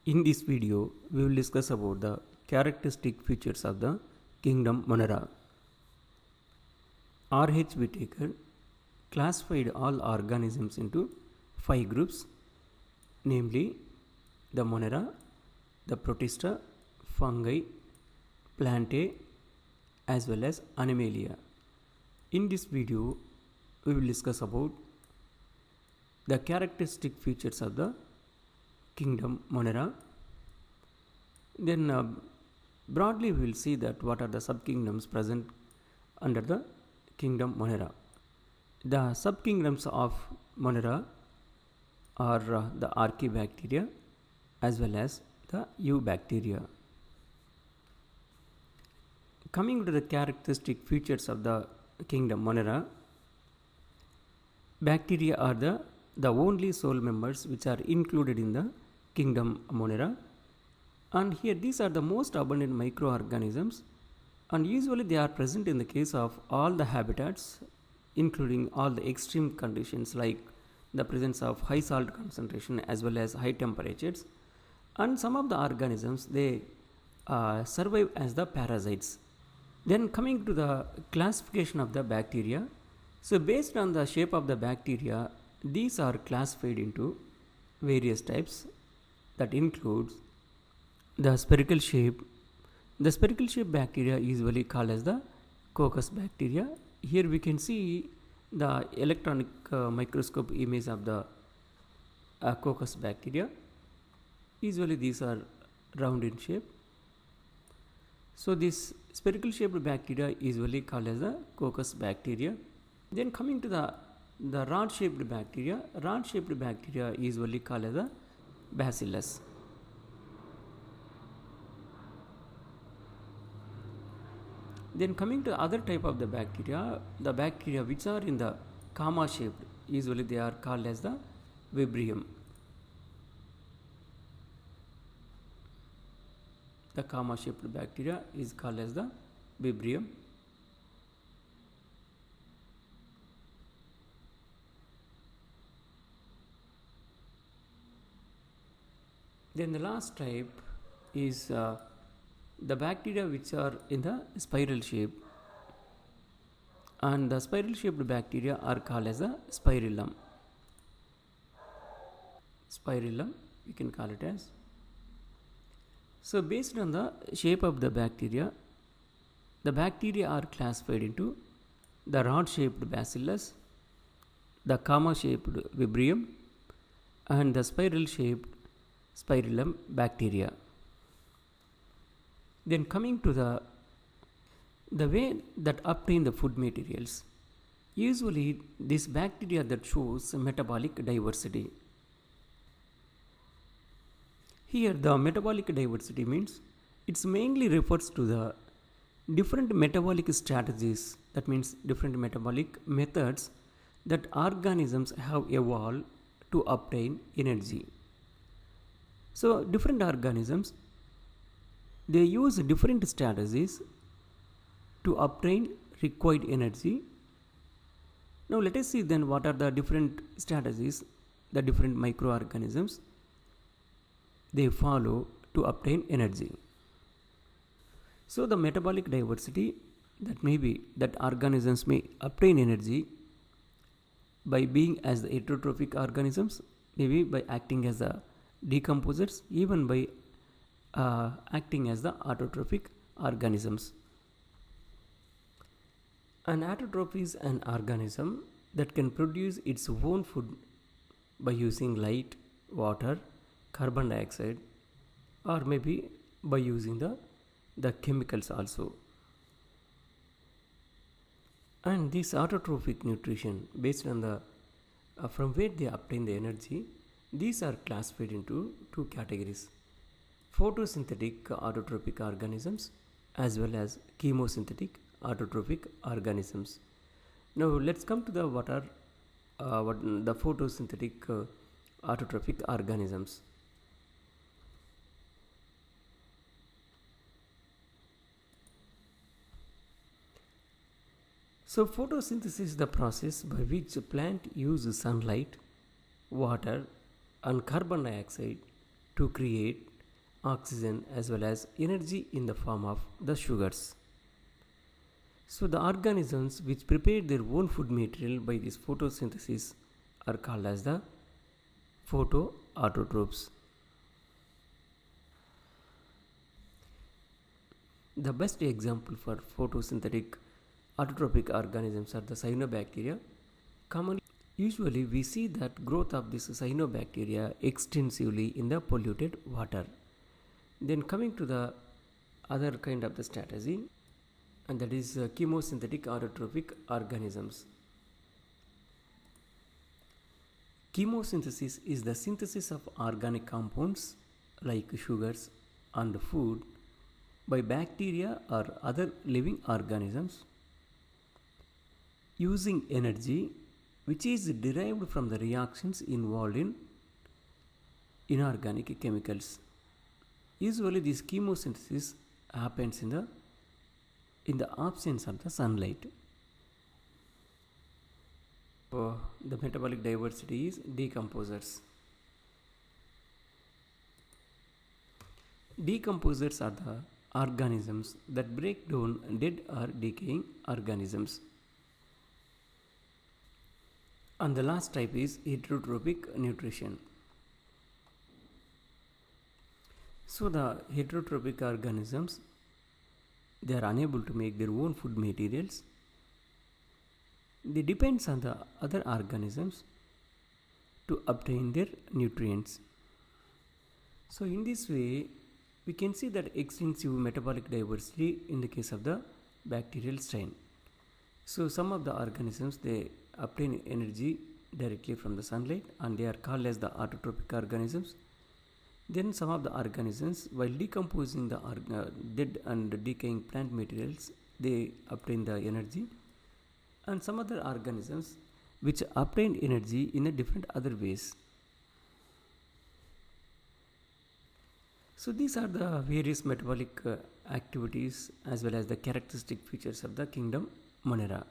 In this video, we will discuss about the characteristic features of the kingdom Monera. R.H. Whittaker classified all organisms into 5 groups, namely the Monera, the Protista, fungi, plantae, as well as Animalia. In this video, we will discuss about the characteristic features of the kingdom Monera. Then broadly we will see that what are the subkingdoms present under the kingdom Monera. The subkingdoms of Monera are the archaebacteria as well as the eubacteria. Coming to the characteristic features of the kingdom Monera, bacteria are the only soul members which are included in the kingdom Monera, and here these are the most abundant microorganisms, and usually they are present in the case of all the habitats, including all the extreme conditions like the presence of high salt concentration as well as high temperatures. And some of the organisms, they survive as the parasites. Then coming to the classification of the bacteria, so based on the shape of the bacteria, these are classified into various types that includes the spherical shape. The spherical shape bacteria is usually called as the coccus bacteria. Here we can see the electronic microscope image of the coccus bacteria. Usually these are round in shape. So this spherical shaped bacteria is usually called as the coccus bacteria. Then coming to the rod shaped bacteria is usually called as the bacillus. Then coming to the other type of the bacteria which are in the comma shaped, usually they are called as the Vibrium. The comma shaped bacteria is called as the Vibrium. Then the last type is the bacteria which are in the spiral shape, and the spiral shaped bacteria are called as the spirillum. Spirillum we can call it as. So based on the shape of the bacteria are classified into the rod shaped bacillus, the comma shaped Vibrium, and the spiral shaped spirillum bacteria. Then coming to the way that obtain the food materials, usually this bacteria that shows metabolic diversity. Here the metabolic diversity means it mainly refers to the different metabolic strategies, that means different metabolic methods that organisms have evolved to obtain energy. So different organisms, they use different strategies to obtain required energy. Now let us see then what are the different strategies the different microorganisms they follow to obtain energy. So the metabolic diversity, that may be that organisms may obtain energy by being as the heterotrophic organisms, maybe by acting as the decomposers, even by acting as the autotrophic organisms. An autotroph is an organism that can produce its own food by using light, water, carbon dioxide, or maybe by using the chemicals also. And this autotrophic nutrition, based on the from where they obtain the energy, these are classified into 2 categories: photosynthetic autotrophic organisms as well as chemosynthetic autotrophic organisms. Now let's come to the what the photosynthetic autotrophic organisms. So photosynthesis is the process by which a plant uses sunlight, water and carbon dioxide to create oxygen as well as energy in the form of the sugars. So the organisms which prepare their own food material by this photosynthesis are called as the photoautotrophs. The best example for photosynthetic autotrophic organisms are the cyanobacteria. Usually we see that growth of this cyanobacteria extensively in the polluted water. Then coming to the other kind of the strategy, and that is chemosynthetic autotrophic organisms. Chemosynthesis is the synthesis of organic compounds like sugars and food by bacteria or other living organisms using energy which is derived from the reactions involved in inorganic chemicals. Usually this chemosynthesis happens in the absence of the sunlight. The metabolic diversity is decomposers. Decomposers are the organisms that break down dead or decaying organisms. And the last type is heterotrophic nutrition. So the heterotrophic organisms, they are unable to make their own food materials. They depend on the other organisms to obtain their nutrients. So in this way, we can see that extensive metabolic diversity in the case of the bacterial strain. So some of the organisms, they obtain energy directly from the sunlight and they are called as the autotrophic organisms. Then some of the organisms, while decomposing the dead and decaying plant materials, they obtain the energy. And some other organisms which obtain energy in a different other ways. So these are the various metabolic activities as well as the characteristic features of the kingdom Monera.